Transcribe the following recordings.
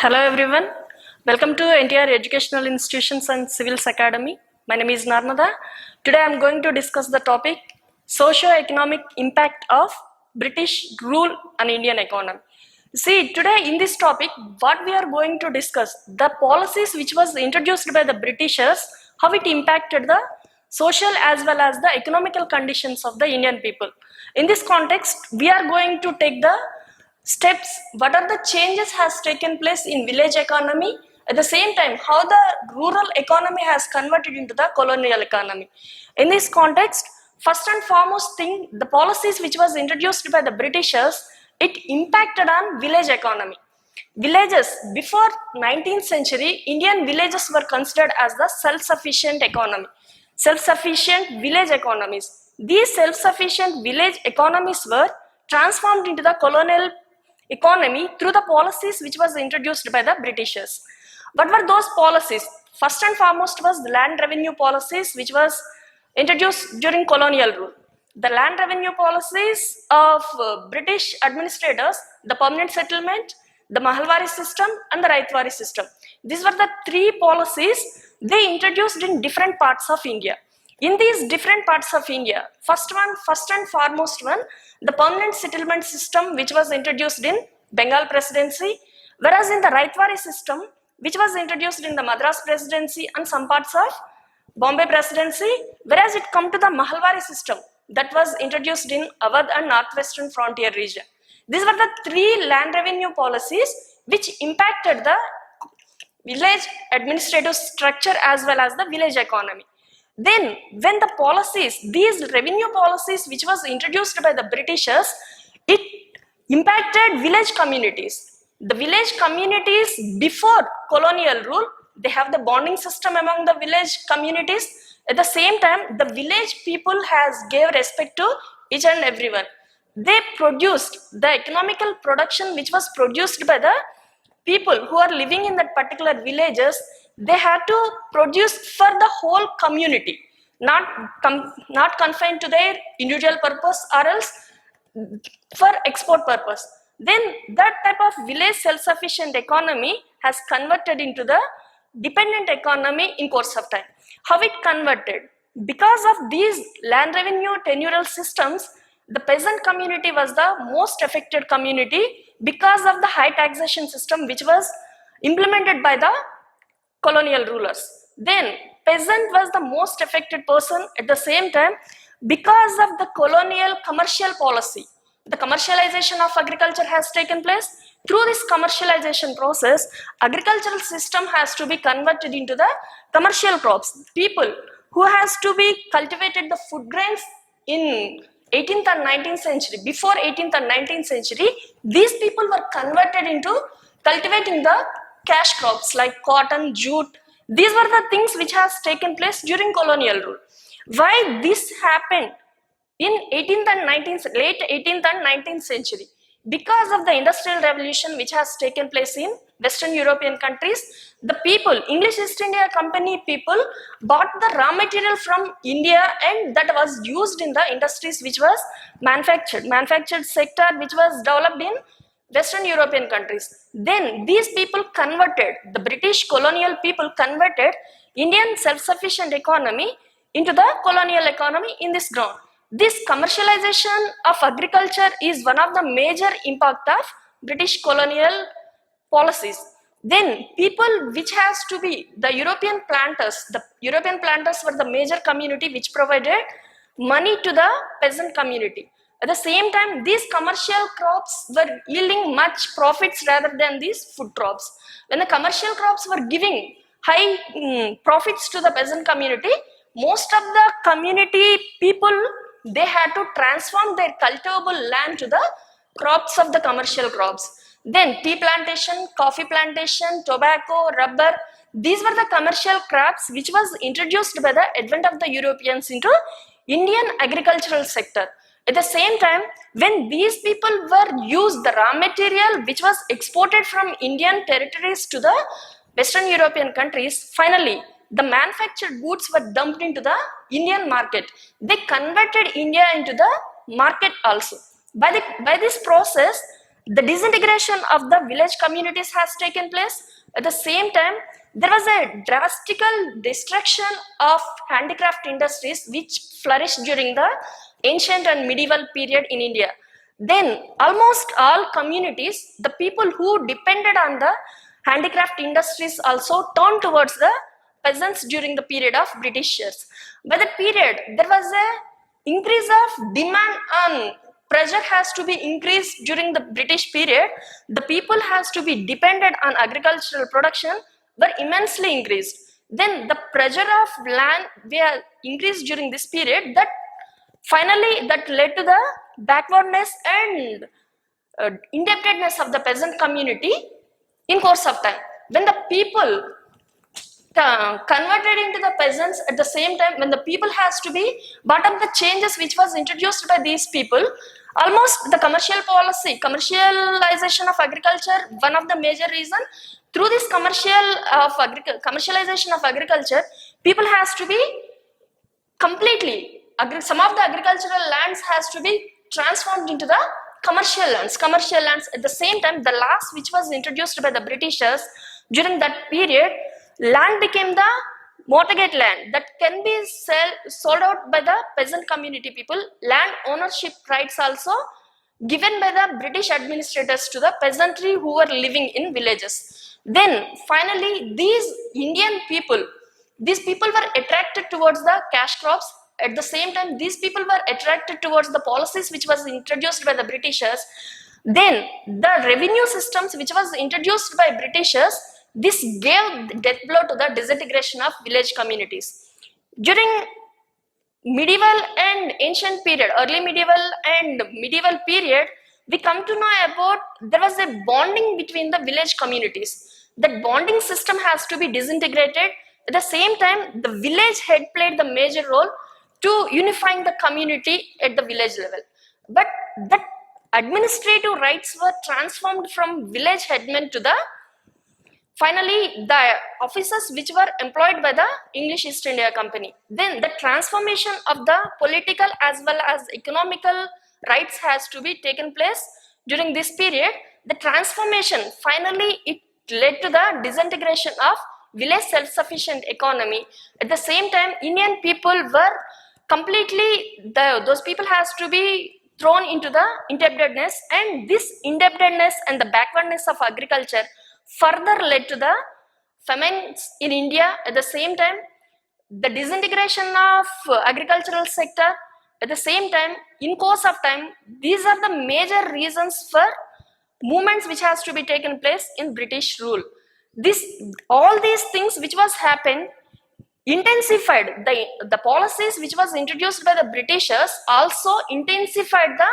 Hello everyone, welcome to NTR Educational Institutions and Civils Academy. My name is Narmada. Today I am going to discuss the topic socio-economic impact of British rule on Indian economy. See, today in this topic, what we are going to discuss, the policies which was introduced by the Britishers, how it impacted the social as well as the economical conditions of the Indian people. In this context, we are going to take the steps, what are the changes has taken place in village economy, at the same time how the rural economy has converted into the colonial economy. In this context, first and foremost thing, the policies which was introduced by the Britishers, it impacted on village economy. Villages before 19th century, Indian villages were considered as the self-sufficient economy, self-sufficient village economies. These self-sufficient village economies were transformed into the colonial economy through the policies which was introduced by the Britishers. What were those policies? First and foremost was the land revenue policies which was introduced during colonial rule. The land revenue policies of British administrators, the permanent settlement, the Mahalwari system and the Raitwari system. These were the three policies they introduced in different parts of India. In these different parts of India, first and foremost one, the permanent settlement system which was introduced in Bengal Presidency, whereas in the Raitwari system which was introduced in the Madras Presidency and some parts of Bombay Presidency, whereas it come to the Mahalwari system that was introduced in Awadh and Northwestern Frontier region. These were the three land revenue policies which impacted the village administrative structure as well as the village economy. Then when the policies, these revenue policies which was introduced by the Britishers, it impacted village communities. The village communities before colonial rule, they have the bonding system among the village communities. At the same time, the village people has gave respect to each and everyone. They produced the economical production which was produced by the people who are living in that particular villages. They had to produce for the whole community, not confined to their individual purpose or else for export purpose. Then that type of village self-sufficient economy has converted into the dependent economy in course of time. How it converted? Because of these land revenue tenurial systems, the peasant community was the most affected community because of the high taxation system which was implemented by the colonial rulers. Then peasant was the most affected person at the same time because of the colonial commercial policy. The commercialization of agriculture has taken place. Through this commercialization process, agricultural system has to be converted into the commercial crops. People who has to be cultivated the food grains in 18th and 19th century, before 18th and 19th century, these people were converted into cultivating the cash crops like cotton, jute. These were the things which has taken place during colonial rule. Why this happened in 18th and 19th, late 18th and 19th century? Because of the industrial revolution which has taken place in Western European countries, the people, English East India Company people bought the raw material from India and that was used in the industries which was manufactured sector which was developed in Western European countries. Then these people converted, the British colonial people converted Indian self-sufficient economy into the colonial economy in this ground. This commercialization of agriculture is one of the major impact of British colonial policies. Then people which has to be the European planters were the major community which provided money to the peasant community. At the same time, these commercial crops were yielding much profits rather than these food crops. When the commercial crops were giving high profits to the peasant community, most of the community people, they had to transform their cultivable land to the crops of the commercial crops. Then tea plantation, coffee plantation, tobacco, rubber, these were the commercial crops which was introduced by the advent of the Europeans into Indian agricultural sector. At the same time, when these people were used the raw material which was exported from Indian territories to the Western European countries, finally the manufactured goods were dumped into the Indian market. They converted India into the market also. By this process, The disintegration of the village communities has taken place. At the same time, there was a drastical destruction of handicraft industries which flourished during the ancient and medieval period in India. Then almost all communities, the people who depended on the handicraft industries also turned towards the peasants during the period of Britishers. By that period, there was a increase of demand on pressure has to be increased during the British period. The people has to be dependent on agricultural production were immensely increased. Then the pressure of land were increased during this period that finally that led to the backwardness and indebtedness of the peasant community in course of time. When the people converted into the peasants at the same time, when the people has to be brought up the changes which was introduced by these people, almost the commercial policy, commercialization of agriculture, one of the major reason through this commercialization of agriculture, people has to be completely, some of the agricultural lands has to be transformed into the commercial lands. At the same time, the laws which was introduced by the Britishers during that period, land became the mortgage land that can be sold out by the peasant community people. Land ownership rights also given by the British administrators to the peasantry who were living in villages. Then finally these Indian people, these people were attracted towards the cash crops. At the same time, these people were attracted towards the policies which was introduced by the Britishers. Then the revenue systems which was introduced by Britishers, this gave death blow to the disintegration of village communities. During medieval and ancient period, early medieval and medieval period, we come to know about there was a bonding between the village communities. That bonding system has to be disintegrated. At the same time, the village head played the major role to unifying the community at the village level. But the administrative rights were transformed from village headmen to the finally the officers which were employed by the English East India Company. Then the transformation of the political as well as economical rights has to be taken place during this period. The transformation finally it led to the disintegration of village self-sufficient economy. At the same time, Indian people were completely, those people has to be thrown into the indebtedness, and this indebtedness and the backwardness of agriculture further led to the famines in India. At the same time, the disintegration of agricultural sector. At the same time, in course of time, these are the major reasons for movements which has to be taken place in British rule. All these things which was happened intensified the policies which was introduced by the Britishers, also intensified the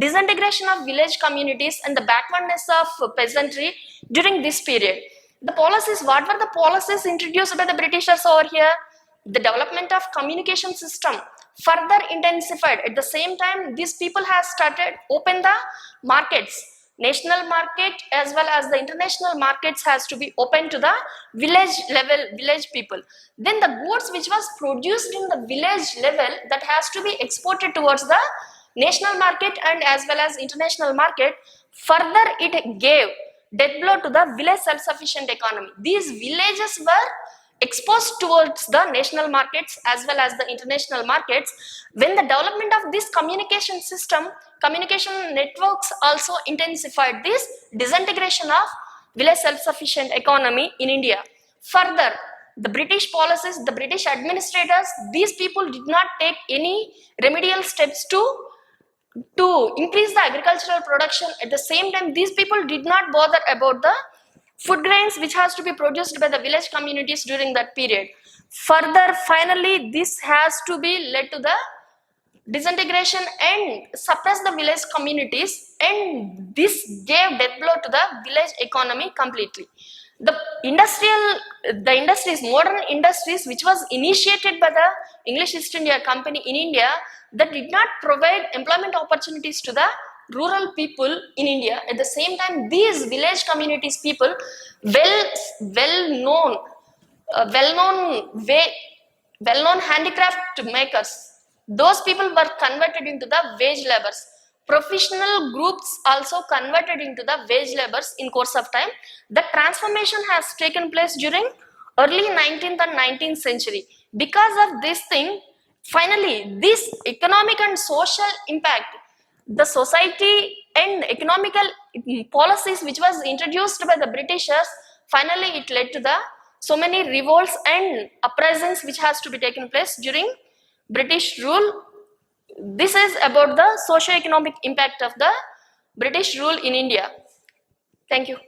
disintegration of village communities and the backwardness of peasantry during this period. The policies, what were the policies introduced by the Britishers over here? The development of communication system further intensified. At the same time, these people have started open the markets. National market as well as the international markets has to be open to the village level, village people. Then the goods which was produced in the village level that has to be exported towards the national market and as well as international market. Further, it gave death blow to the village self-sufficient economy. These villages were exposed towards the national markets as well as the international markets. When the development of this communication system, communication networks also intensified this disintegration of village self-sufficient economy in India. Further, the British policies, the British administrators, these people did not take any remedial steps to increase the agricultural production. At the same time, these people did not bother about the food grains which has to be produced by the village communities during that period. Further, finally, this has to be led to the disintegration and suppress the village communities, and this gave death blow to the village economy completely. The industries, modern industries which was initiated by the English East India Company in India, that did not provide employment opportunities to the rural people in India. At the same time, these village communities people, well-known handicraft makers, those people were converted into the wage laborers. Professional groups also converted into the wage laborers in course of time. The transformation has taken place during early 19th and 19th century. Because of this thing, finally, this economic and social impact, the society and economical policies which was introduced by the Britishers, finally it led to the so many revolts and uprisings which has to be taken place during British rule. This is about the socio-economic impact of the British rule in India. Thank you.